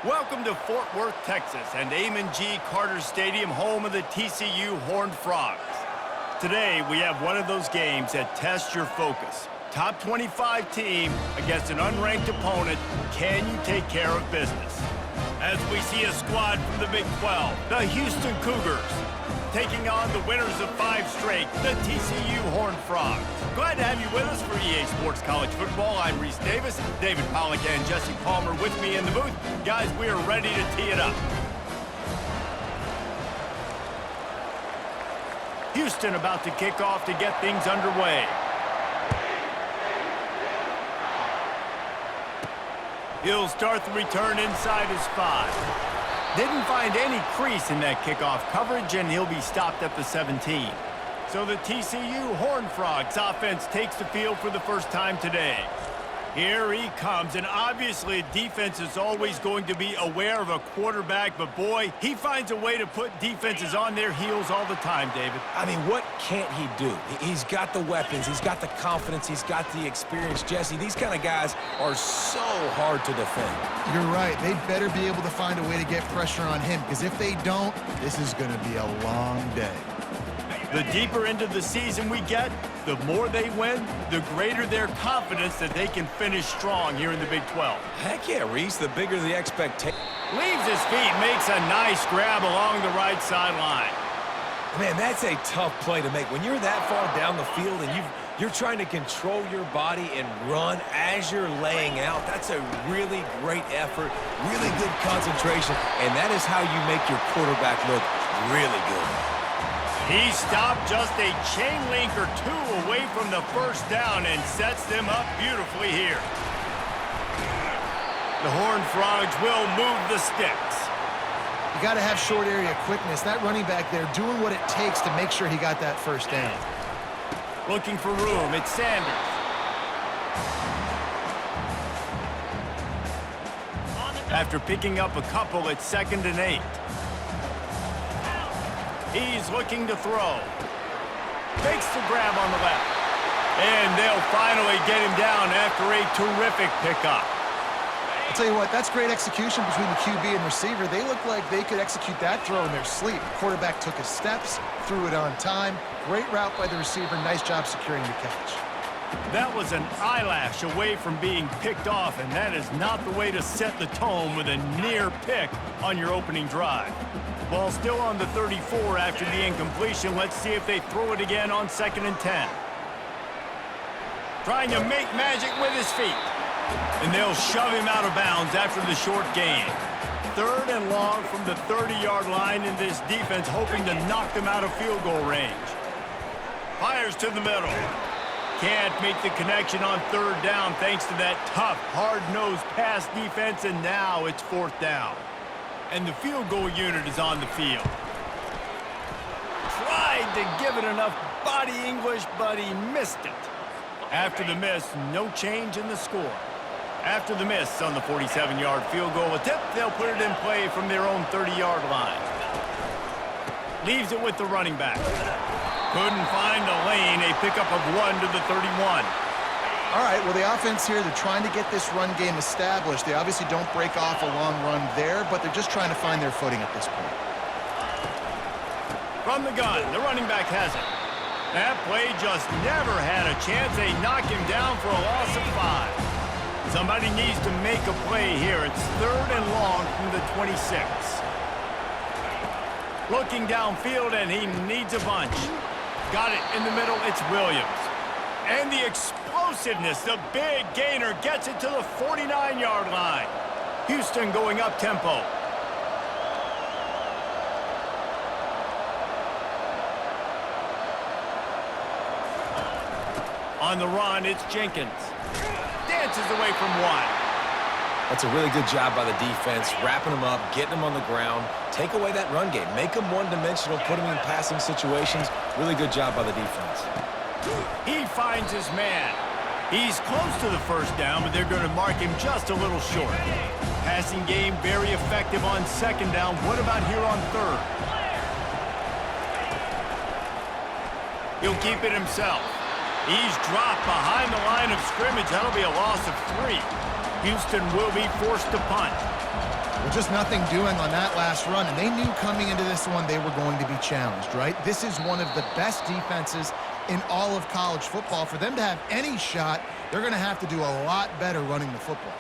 Welcome to Fort Worth, Texas, and Amon G. Carter Stadium, home of the TCU Horned Frogs. Today, we have one of those games that tests your focus. Top 25 team against an unranked opponent. Can you take care of business? As we see a squad from the Big 12, the Houston Cougars, taking on the winners of 5 straight, the TCU Horned Frogs. Glad to have you with us for EA Sports College Football. I'm Reese Davis, David Pollack and Jesse Palmer with me in the booth. Guys, we are ready to tee it up. Houston about to kick off to get things underway. He'll start the return inside his 5. Didn't find any crease in that kickoff coverage, and he'll be stopped at the 17. So the TCU Horned Frogs offense takes the field for the first time today. Here he comes, and obviously defense is always going to be aware of a quarterback, but boy, he finds a way to put defenses on their heels all the time, David. I mean, what can't he do? He's got the weapons, he's got the confidence, he's got the experience. Jesse, these kind of guys are so hard to defend. You're right. They better be able to find a way to get pressure on him, because if they don't, this is going to be a long day. The deeper into the season we get, the more they win, the greater their confidence that they can finish strong here in the Big 12. Heck yeah, Reese, the bigger the expectation. Leaves his feet, makes a nice grab along the right sideline. Man, that's a tough play to make. When you're that far down the field and you're trying to control your body and run as you're laying out, that's a really great effort, really good concentration, and that is how you make your quarterback look really good. He stopped just a chain link or 2 away from the first down and sets them up beautifully here. The Horned Frogs will move the sticks. You got to have short area quickness. That running back there doing what it takes to make sure he got that first down. Looking for room, it's Sanders. After picking up a couple, it's 2nd and 8. He's looking to throw. Makes the grab on the left. And they'll finally get him down after a terrific pickup. I'll tell you what, that's great execution between the QB and receiver. They look like they could execute that throw in their sleep. The quarterback took his steps, threw it on time. Great route by the receiver. Nice job securing the catch. That was an eyelash away from being picked off, and that is not the way to set the tone with a near pick on your opening drive. Ball still on the 34 after the incompletion. Let's see if they throw it again on 2nd and 10. Trying to make magic with his feet. And they'll shove him out of bounds after the short gain. 3rd and long from the 30-yard line, and this defense hoping to knock them out of field goal range. Fires to the middle. Can't make the connection on 3rd down thanks to that tough, hard-nosed pass defense, and now it's 4th down. And the field goal unit is on the field. Tried to give it enough body English, but he missed it. After the miss, no change in the score. After the miss on the 47-yard field goal attempt, they'll put it in play from their own 30-yard line. Leaves it with the running back. Couldn't find a lane, a pickup of 1 to the 31. All right, well, the offense here, they're trying to get this run game established. They obviously don't break off a long run there, but they're just trying to find their footing at this point. From the gun, the running back has it. That play just never had a chance. They knock him down for a loss of 5. Somebody needs to make a play here. It's 3rd and long from the 26. Looking downfield, and he needs a bunch. Got it in the middle. It's Williams. And the explosiveness, the big gainer gets it to the 49-yard line. Houston going up tempo. On the run, it's Jenkins. Dances away from 1. That's a really good job by the defense, wrapping them up, getting them on the ground. Take away that run game. Make them one-dimensional, put them in passing situations. Really good job by the defense. He finds his man. He's close to the first down, but they're going to mark him just a little short. Passing game very effective on 2nd down. What about here on 3rd? He'll keep it himself. He's dropped behind the line of scrimmage. That'll be a loss of 3. Houston will be forced to punt. Well, just nothing doing on that last run, and they knew coming into this one they were going to be challenged, right? This is one of the best defenses in all of college football. For them to have any shot, they're going to have to do a lot better running the football.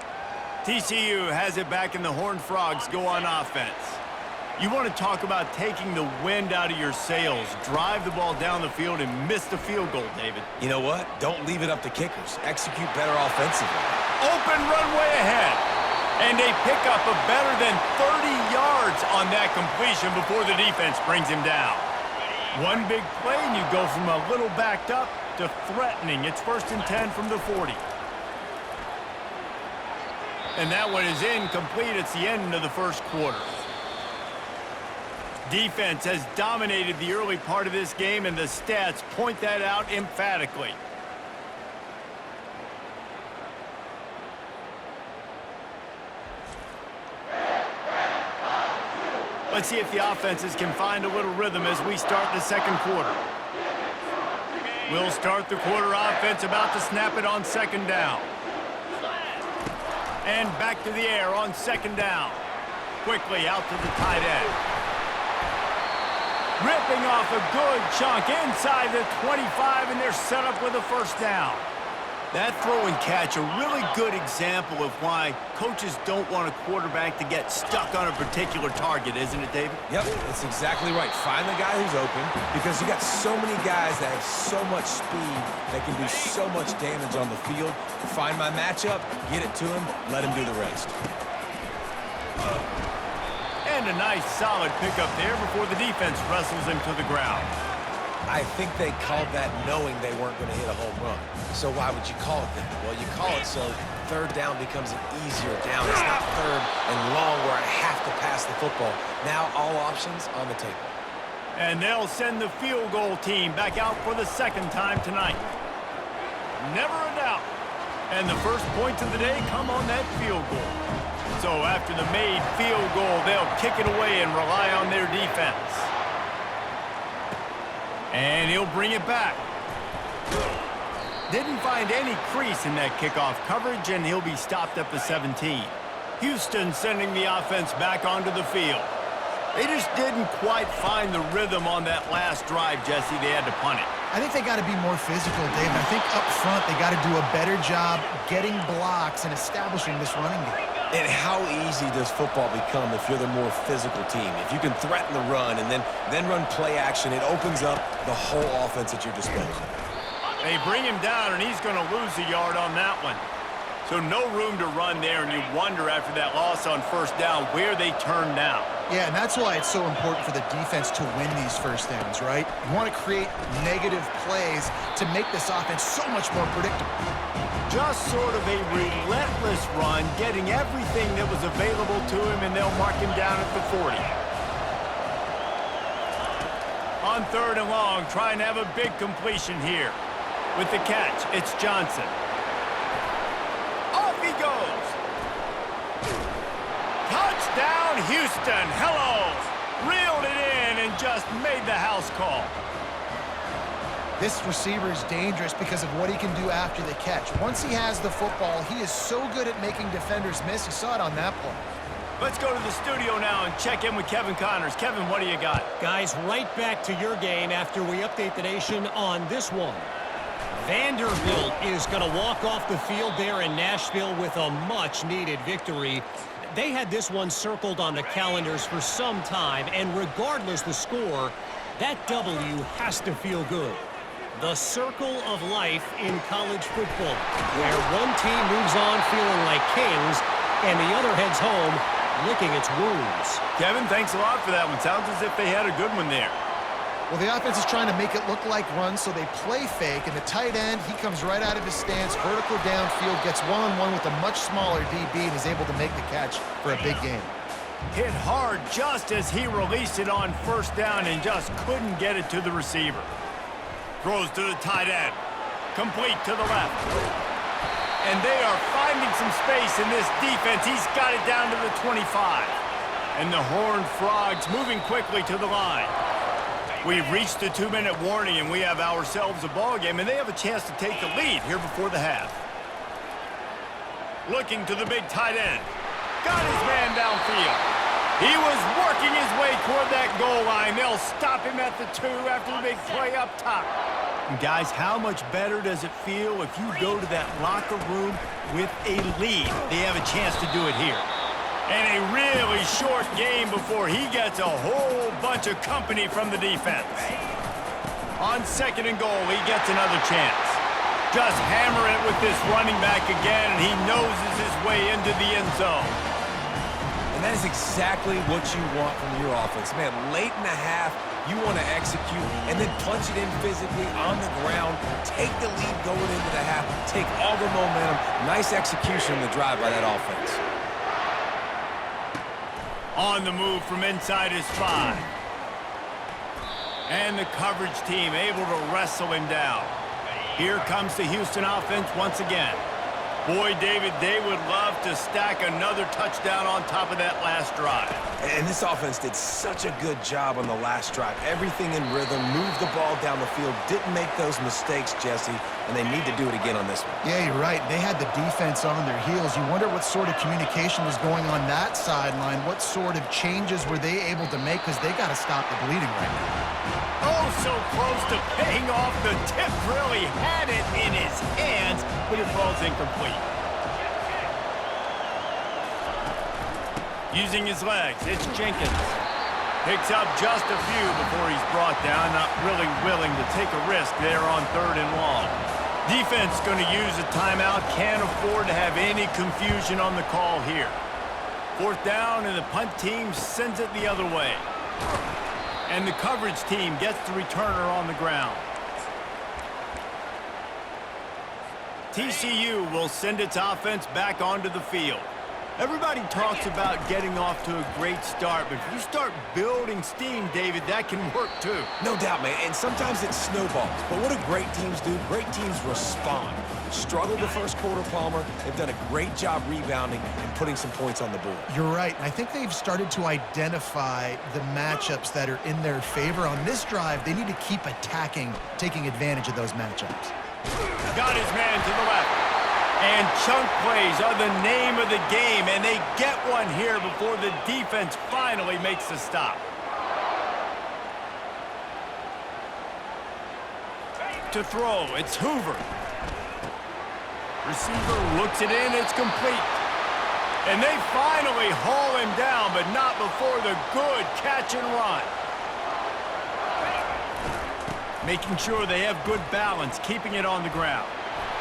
TCU has it back, and the Horned Frogs go on offense. You want to talk about taking the wind out of your sails. Drive the ball down the field and miss the field goal, David. You know what? Don't leave it up to kickers. Execute better offensively. Open runway ahead. And they pick up a better than 30 yards on that completion before the defense brings him down. One big play, and you go from a little backed up to threatening. It's 1st and 10 from the 40. And that one is incomplete. It's the end of the first quarter. Defense has dominated the early part of this game, and the stats point that out emphatically. Let's see if the offenses can find a little rhythm as we start the second quarter. We'll start the quarter offense, about to snap it on 2nd down. And back to the air on 2nd down. Quickly out to the tight end. Ripping off a good chunk inside the 25, and they're set up with a 1st down. That throw and catch, a really good example of why coaches don't want a quarterback to get stuck on a particular target, isn't it, David? Yep, that's exactly right. Find the guy who's open, because you got so many guys that have so much speed that can do so much damage on the field. Find my matchup, get it to him, let him do the rest. And a nice solid pickup there before the defense wrestles him to the ground. I think they called that knowing they weren't going to hit a home run. So why would you call it that? Well, you call it so 3rd down becomes an easier down. It's not 3rd and long where I have to pass the football. Now all options on the table. And they'll send the field goal team back out for the 2nd time tonight. Never a doubt. And the first points of the day come on that field goal. So after the made field goal, they'll kick it away and rely on their defense. And he'll bring it back. Didn't find any crease in that kickoff coverage, and he'll be stopped at the 17. Houston sending the offense back onto the field. They just didn't quite find the rhythm on that last drive, Jesse. They had to punt it. I think they got to be more physical, Dave. I think up front they got to do a better job getting blocks and establishing this running game. And how easy does football become if you're the more physical team? If you can threaten the run and then run play action, it opens up the whole offense at your disposal. They bring him down, and he's going to lose a yard on that one. So no room to run there, and you wonder after that loss on 1st down where they turn now. Yeah, and that's why it's so important for the defense to win these 1st downs, right? You want to create negative plays to make this offense so much more predictable. Just sort of a relentless run, getting everything that was available to him, and they'll mark him down at the 40. On 3rd and long, trying to have a big completion here. With the catch, it's Johnson. Off he goes. Touchdown, Houston. Hello. Reeled it in and just made the house call. This receiver is dangerous because of what he can do after the catch. Once he has the football, he is so good at making defenders miss. You saw it on that play. Let's go to the studio now and check in with Kevin Connors. Kevin, what do you got? Guys, right back to your game after we update the nation on this one. Vanderbilt is going to walk off the field there in Nashville with a much-needed victory. They had this one circled on the calendars for some time, and regardless the score, that W has to feel good. The circle of life in college football, where one team moves on feeling like kings, and the other heads home licking its wounds. Kevin, thanks a lot for that one. Sounds as if they had a good one there. Well, the offense is trying to make it look like runs, so they play fake, and the tight end, he comes right out of his stance, vertical downfield, gets one-on-one with a much smaller DB, and is able to make the catch for a big game. Hit hard just as he released it on 1st down and just couldn't get it to the receiver. Throws to the tight end. Complete to the left. And they are finding some space in this defense. He's got it down to the 25. And the Horned Frogs moving quickly to the line. We've reached the 2-minute warning, and we have ourselves a ball game, and they have a chance to take the lead here before the half. Looking to the big tight end. got his man downfield. He was working his way toward that goal line. They'll stop him at the 2 after the big play up top. And guys, how much better does it feel if you go to that locker room with a lead? They have a chance to do it here. And a really short game before he gets a whole bunch of company from the defense. On 2nd and goal, he gets another chance. Just hammer it with this running back again, and he noses his way into the end zone. And that is exactly what you want from your offense. Man, late in the half, you want to execute and then punch it in physically on the ground, take the lead going into the half, take all the momentum. Nice execution in the drive by that offense. On the move from inside his 5. And the coverage team able to wrestle him down. Here comes the Houston offense once again. Boy, David, they would love to stack another touchdown on top of that last drive. And this offense did such a good job on the last drive. Everything in rhythm, moved the ball down the field, didn't make those mistakes, Jesse, and they need to do it again on this one. Yeah, you're right. They had the defense on their heels. You wonder what sort of communication was going on that sideline. What sort of changes were they able to make? Because they got to stop the bleeding right now. Oh, so close to paying off. The tip really had it in his hands, but it falls incomplete. Using his legs, it's Jenkins. Picks up just a few before he's brought down, not really willing to take a risk there on 3rd and long. Defense going to use a timeout, can't afford to have any confusion on the call here. 4th down, and the punt team sends it the other way. And the coverage team gets the returner on the ground. TCU will send its offense back onto the field. Everybody talks about getting off to a great start, but if you start building steam, David, that can work too. No doubt, man, and sometimes it snowballs. But what do great teams do? Great teams respond. Struggled the first quarter, Palmer. They've done a great job rebounding and putting some points on the board. You're right. And I think they've started to identify the matchups that are in their favor. On this drive, they need to keep attacking, taking advantage of those matchups. Got his man to the left. And chunk plays are the name of the game, and they get one here before the defense finally makes the stop. To throw, it's Hoover. Receiver looks it in, it's complete. And they finally haul him down, but not before the good catch and run. Making sure they have good balance, keeping it on the ground.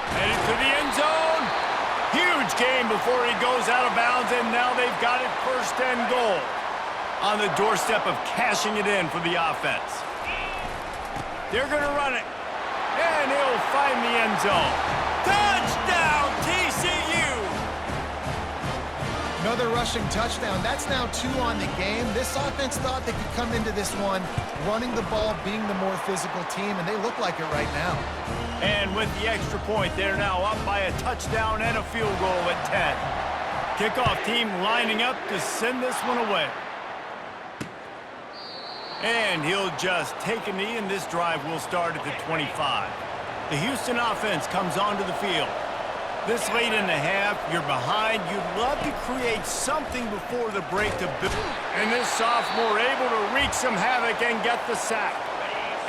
Headed to the end zone. Huge game before he goes out of bounds, and now they've got it 1st and goal. On the doorstep of cashing it in for the offense. They're going to run it. And he'll find the end zone. Touchdown, TCU! Another rushing touchdown. That's now 2 on the game. This offense thought they could come into this one running the ball, being the more physical team, and they look like it right now. And with the extra point, they're now up by a touchdown and a field goal at 10. Kickoff team lining up to send this one away. And he'll just take a knee, and this drive will start at the 25. The Houston offense comes onto the field. This late in the half, you're behind. You'd love to create something before the break to build. And this sophomore able to wreak some havoc and get the sack.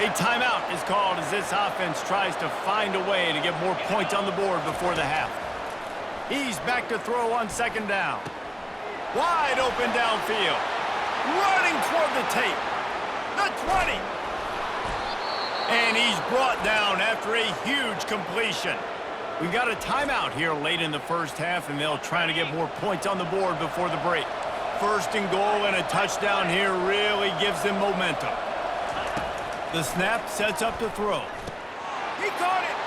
A timeout is called as this offense tries to find a way to get more points on the board before the half. He's back to throw on 2nd down. Wide open downfield. Running toward the tape. The 20. And he's brought down after a huge completion. We've got a timeout here late in the first half, and they'll try to get more points on the board before the break. 1st and goal, and a touchdown here really gives them momentum. The snap sets up the throw. He caught it!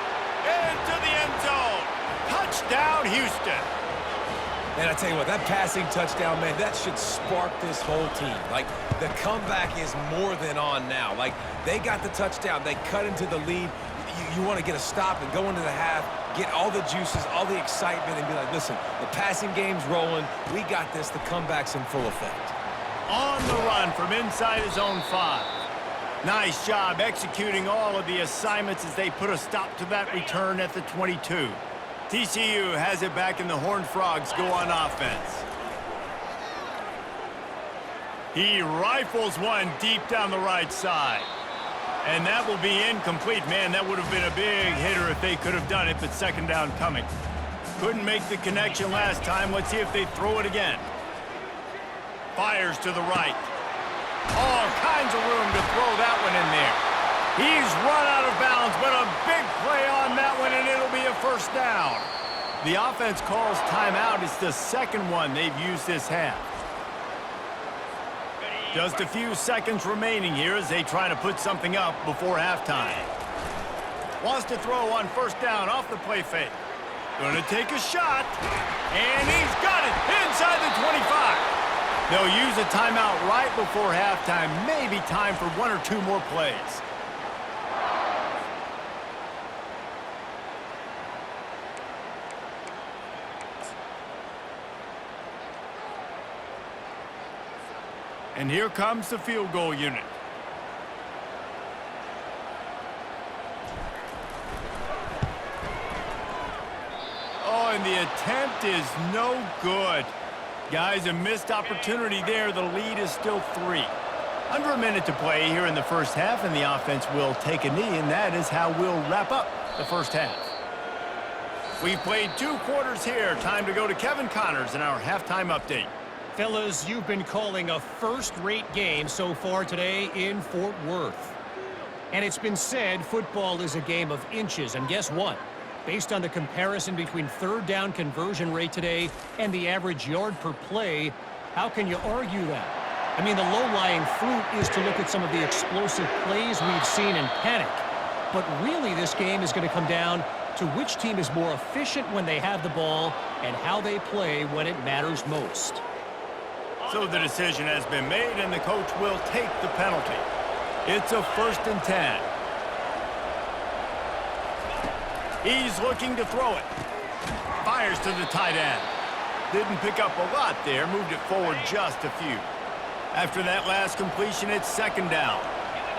Into the end zone. Touchdown, Houston. And I tell you what, that passing touchdown, man, that should spark this whole team. Like, the comeback is more than on now. Like, they got the touchdown. They cut into the lead. You want to get a stop and go into the half, get all the juices, all the excitement, and be like, listen, the passing game's rolling. We got this. The comeback's in full effect. On the run from inside his own 5. Nice job executing all of the assignments as they put a stop to that return at the 22. TCU has it back, and the Horned Frogs go on offense. He rifles one deep down the right side. And that will be incomplete. Man, that would have been a big hitter if they could have done it, but second down coming. Couldn't make the connection last time. Let's see if they throw it again. Fires to the right. All kinds of room to throw that one in there. He's run out of bounds, but a big play on that one, and it'll be a first down. The offense calls timeout. It's the second one they've used this half. Just a few seconds remaining here as they try to put something up before halftime. Wants to throw on first down off the play fake. Gonna take a shot, and he's got it inside the 25. They'll use a timeout right before halftime. Maybe time for one or two more plays. And here comes the field goal unit. Oh, and the attempt is no good. Guys, a missed opportunity there. The lead is still 3. Under a minute to play here in the first half, and the offense will take a knee, and that is how we'll wrap up the first half. We've played 2 quarters here. Time to go to Kevin Connors in our halftime update. Fellas, you've been calling a first-rate game so far today in Fort Worth. And it's been said football is a game of inches. And guess what? Based on the comparison between third down conversion rate today and the average yard per play, how can you argue that? I mean, the low-lying fruit is to look at some of the explosive plays we've seen in panic. But really, this game is going to come down to which team is more efficient when they have the ball and how they play when it matters most. So the decision has been made, and the coach will take the penalty. It's a 1st and 10. He's looking to throw it. Fires to the tight end. Didn't pick up a lot there, moved it forward just a few. After that last completion, it's 2nd down.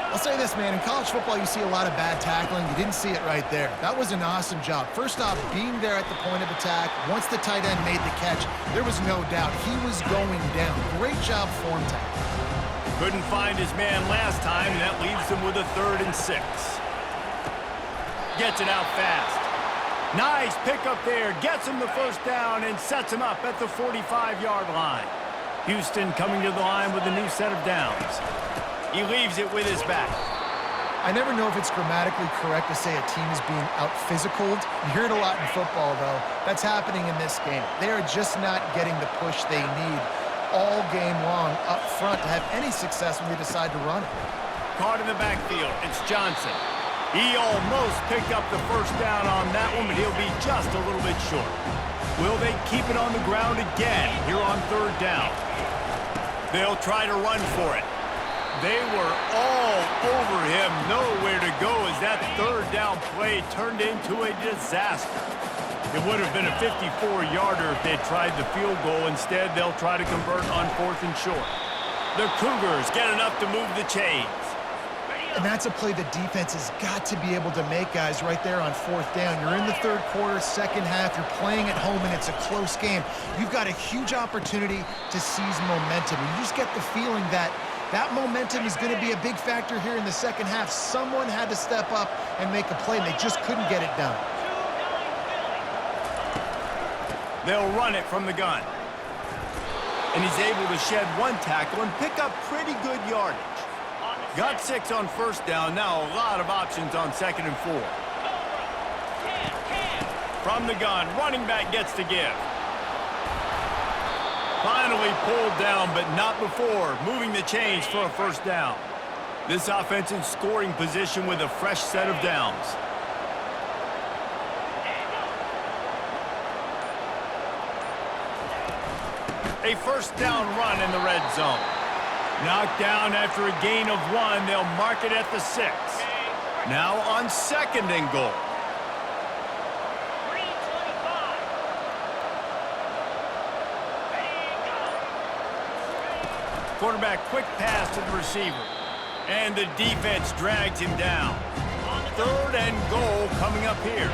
I'll say this, man. In college football, you see a lot of bad tackling. You didn't see it right there. That was an awesome job. First off, being there at the point of attack. Once the tight end made the catch, there was no doubt he was going down. Great job form tackle. Couldn't find his man last time, and that leaves him with a 3rd and 6. Gets it out fast. Nice pickup there. Gets him the first down and sets him up at the 45-yard line. Houston coming to the line with a new set of downs. He leaves it with his back. I never know if it's grammatically correct to say a team is being out-physicaled. You hear it a lot in football, though. That's happening in this game. They are just not getting the push they need all game long up front to have any success when they decide to run it. Caught in the backfield. It's Johnson. He almost picked up the first down on that one, but he'll be just a little bit short. Will they keep it on the ground again here on 3rd down? They'll try to run for it. They were all over him, nowhere to go as that 3rd down play turned into a disaster. It would have been a 54-yarder if they'd tried the field goal. Instead, they'll try to convert on 4th and short. The Cougars get enough to move the chains. And that's a play the defense has got to be able to make, guys, right there on 4th down. You're in the 3rd quarter, 2nd half. You're playing at home, and it's a close game. You've got a huge opportunity to seize momentum. You just get the feeling that that momentum is going to be a big factor here in the 2nd half. Someone had to step up and make a play, and they just couldn't get it done. They'll run it from the gun. And he's able to shed 1 tackle and pick up pretty good yardage. Got 6 on 1st down. Now a lot of options on 2nd and 4. From the gun, running back gets to give. Finally pulled down, but not before. Moving the chains for a 1st down. This offense in scoring position with a fresh set of downs. A 1st down run in the red zone. Knocked down after a gain of 1. They'll mark it at the 6. Now on 2nd and goal. Quarterback quick pass to the receiver. And the defense drags him down. 3rd and goal coming up here.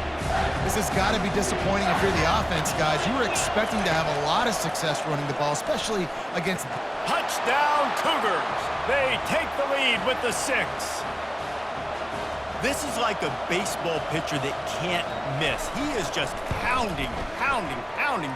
This has got to be disappointing if you're the offense, guys. You were expecting to have a lot of success running the ball, especially against... Touchdown, Cougars. They take the lead with the 6. This is like a baseball pitcher that can't miss. He is just pounding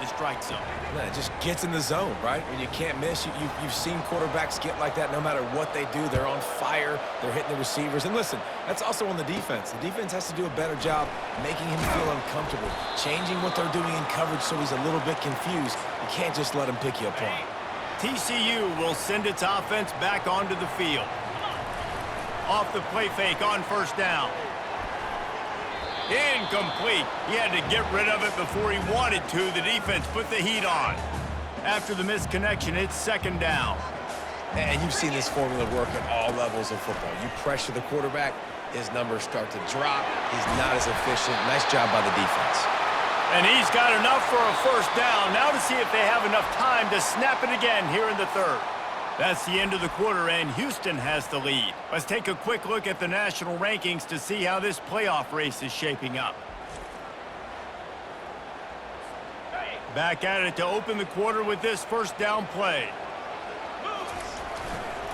the strike zone. Yeah, it just gets in the zone, right? When you can't miss, you've seen quarterbacks get like that no matter what they do. They're on fire. They're hitting the receivers. And listen, that's also on the defense. The defense has to do a better job making him feel uncomfortable, changing what they're doing in coverage so he's a little bit confused. You can't just let him pick you apart. TCU will send its offense back onto the field. Off the play fake on first down. Incomplete. He had to get rid of it before he wanted to. The defense put the heat on. After the misconnection, it's second down. And you've seen this formula work at all levels of football. You pressure the quarterback, his numbers start to drop. He's not as efficient. Nice job by the defense. And he's got enough for a first down. Now to see if they have enough time to snap it again here in the third. That's the end of the quarter, and Houston has the lead. Let's take a quick look at the national rankings to see how this playoff race is shaping up. Back at it to open the quarter with this first down play.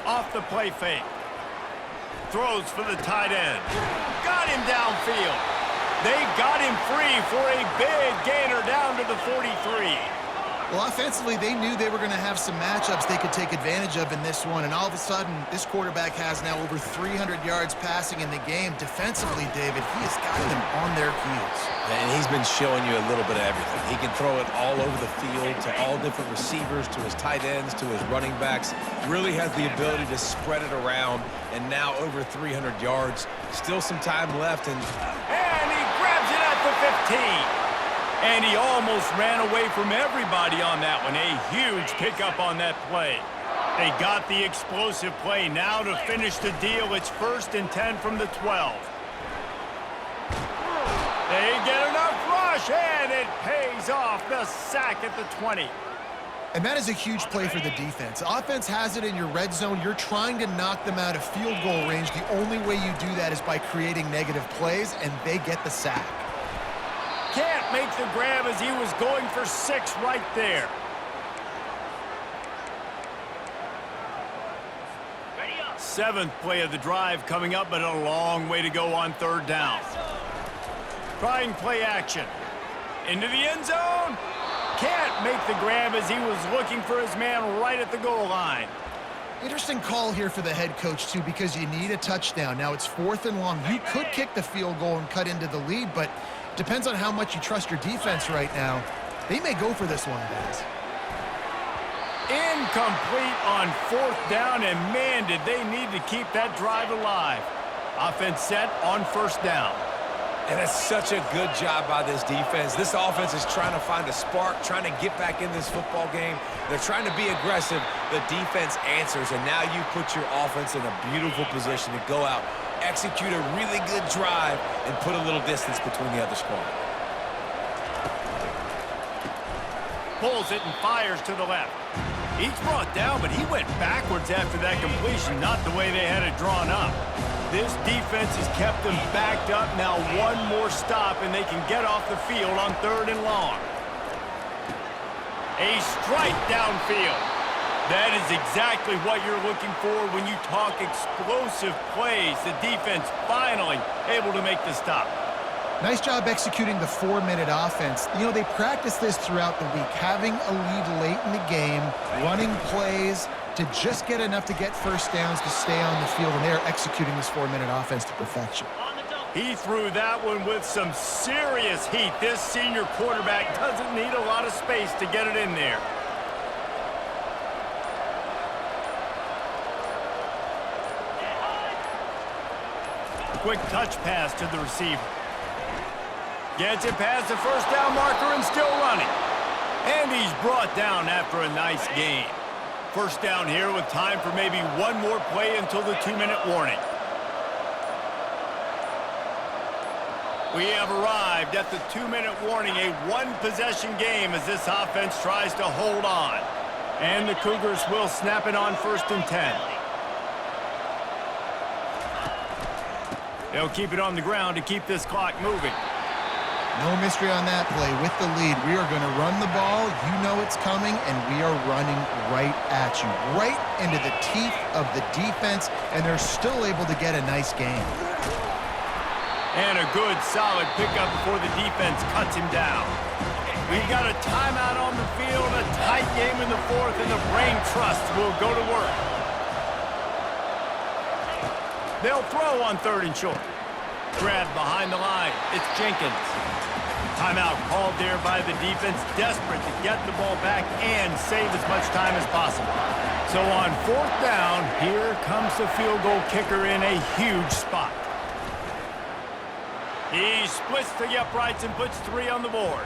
Off the play fake. Throws for the tight end. Got him downfield. They got him free for a big gainer down to the 43. Well, offensively, they knew they were going to have some matchups they could take advantage of in this one, and all of a sudden, this quarterback has now over 300 yards passing in the game. Defensively, David, he has got them on their heels. And he's been showing you a little bit of everything. He can throw it all over the field to all different receivers, to his tight ends, to his running backs. Really has the ability to spread it around, and now over 300 yards. Still some time left, and he grabs it at the 15. And he almost ran away from everybody on that one. A huge pickup on that play. They got the explosive play. Now to finish the deal, it's 1st and 10 from the 12. They get enough rush, and it pays off. The sack at the 20. And that is a huge play for the defense. Offense has it in your red zone. You're trying to knock them out of field goal range. The only way you do that is by creating negative plays, and they get the sack. Can't make the grab as he was going for 6 right there. Seventh play of the drive coming up, but a long way to go on third down. Trying play action. Into the end zone. Can't make the grab as he was looking for his man right at the goal line. Interesting call here for the head coach, too, because you need a touchdown. Now it's 4th and long. You could kick the field goal and cut into the lead, but depends on how much you trust your defense right now. They may go for this one, guys. Incomplete on 4th down, and man, did they need to keep that drive alive. Offense set on first down. And it's such a good job by this defense. This offense is trying to find a spark, trying to get back in this football game. They're trying to be aggressive. The defense answers, and now you put your offense in a beautiful position to go out, execute a really good drive, and put a little distance between the other squad. Pulls it and fires to the left. He's brought down, but he went backwards after that completion, not the way they had it drawn up. This defense has kept them backed up. Now one more stop, and they can get off the field on 3rd and long. A strike downfield. That is exactly what you're looking for when you talk explosive plays. The defense finally able to make the stop. Nice job executing the 4-minute offense. You know, they practice this throughout the week, having a lead late in the game, running plays to just get enough to get first downs to stay on the field, and they're executing this 4-minute offense to perfection. He threw that one with some serious heat. This senior quarterback doesn't need a lot of space to get it in there. Quick touch pass to the receiver. Gets it past the first down marker and still running. And he's brought down after a nice gain. First down here with time for maybe one more play until the 2-minute warning. We have arrived at the 2-minute warning, a one-possession game as this offense tries to hold on. And the Cougars will snap it on 1st and 10. They'll keep it on the ground to keep this clock moving. No mystery on that play. With the lead, we are going to run the ball. You know it's coming, and we are running right at you, right into the teeth of the defense, and they're still able to get a nice gain. And a good, solid pickup before the defense cuts him down. We've got a timeout on the field, a tight game in the fourth, and the brain trust will go to work. They'll throw on 3rd and short. Grab behind the line. It's Jenkins. Timeout called there by the defense, desperate to get the ball back and save as much time as possible. So on 4th down, here comes the field goal kicker in a huge spot. He splits the uprights and puts 3 on the board.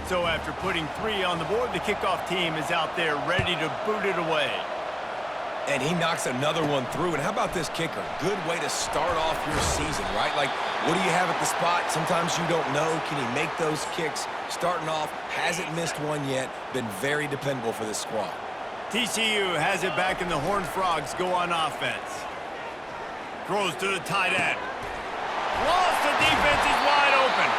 So after putting 3 on the board, the kickoff team is out there ready to boot it away. And he knocks another one through. And how about this kicker? Good way to start off your season, right? Like, what do you have at the spot? Sometimes you don't know. Can he make those kicks? Starting off, hasn't missed one yet. Been very dependable for this squad. TCU has it back, and the Horned Frogs go on offense. Throws to the tight end. Lost, the defense is wide open.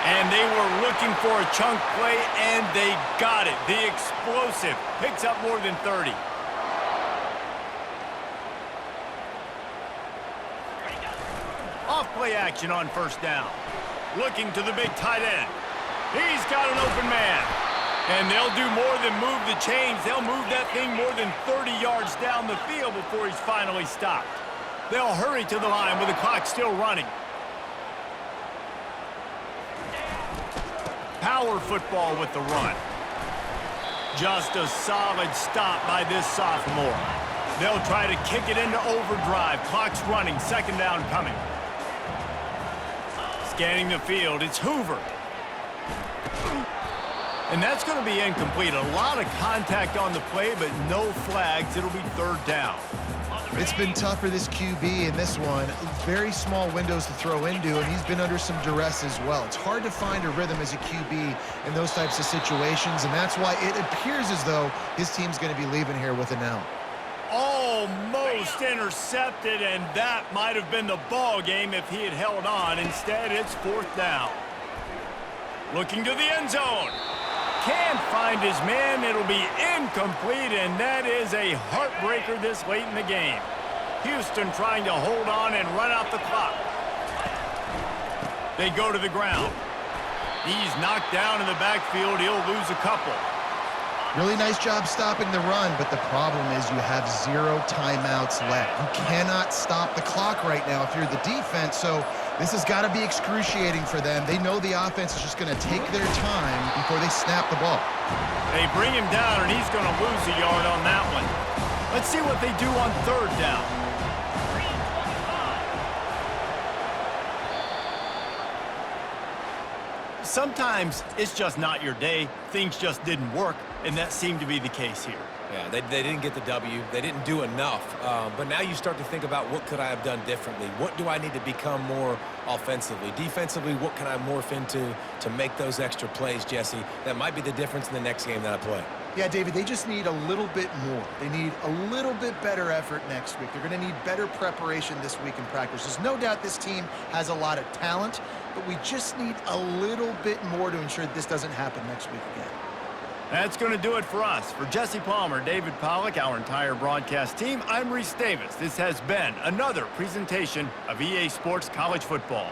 And they were looking for a chunk play, and they got it. The explosive picks up more than 30. Off-play action on 1st down. Looking to the big tight end. He's got an open man. And they'll do more than move the chains. They'll move that thing more than 30 yards down the field before he's finally stopped. They'll hurry to the line with the clock still running. Power football with the run. Just a solid stop by this sophomore. They'll try to kick it into overdrive. Clock's running. 2nd down coming. Scanning the field, it's Hoover. And that's going to be incomplete. A lot of contact on the play, but no flags. It'll be 3rd down. It's been tough for this QB in this one. Very small windows to throw into, and he's been under some duress as well. It's hard to find a rhythm as a QB in those types of situations, and that's why it appears as though his team's going to be leaving here with an L. Almost intercepted, and that might have been the ball game if he had held on. Instead, it's 4th down. Looking to the end zone. Can't find his man. It'll be incomplete, and that is a heartbreaker this late in the game. Houston trying to hold on and run out the clock. They go to the ground. He's knocked down in the backfield. He'll lose a couple. Really nice job stopping the run, but the problem is you have 0 timeouts left. You cannot stop the clock right now if you're the defense, so this has got to be excruciating for them. They know the offense is just going to take their time before they snap the ball. They bring him down, and he's going to lose a yard on that one. Let's see what they do on 3rd down. Sometimes it's just not your day. Things just didn't work, and that seemed to be the case here. Yeah, they didn't get the W. They didn't do enough. But now you start to think about, what could I have done differently? What do I need to become more offensively? Defensively, what can I morph into to make those extra plays, Jesse? That might be the difference in the next game that I play. Yeah, David, they just need a little bit more. They need a little bit better effort next week. They're going to need better preparation this week in practice. There's no doubt this team has a lot of talent, but we just need a little bit more to ensure this doesn't happen next week again. That's going to do it for us. For Jesse Palmer, David Pollack, our entire broadcast team, I'm Reese Davis. This has been another presentation of EA Sports College Football.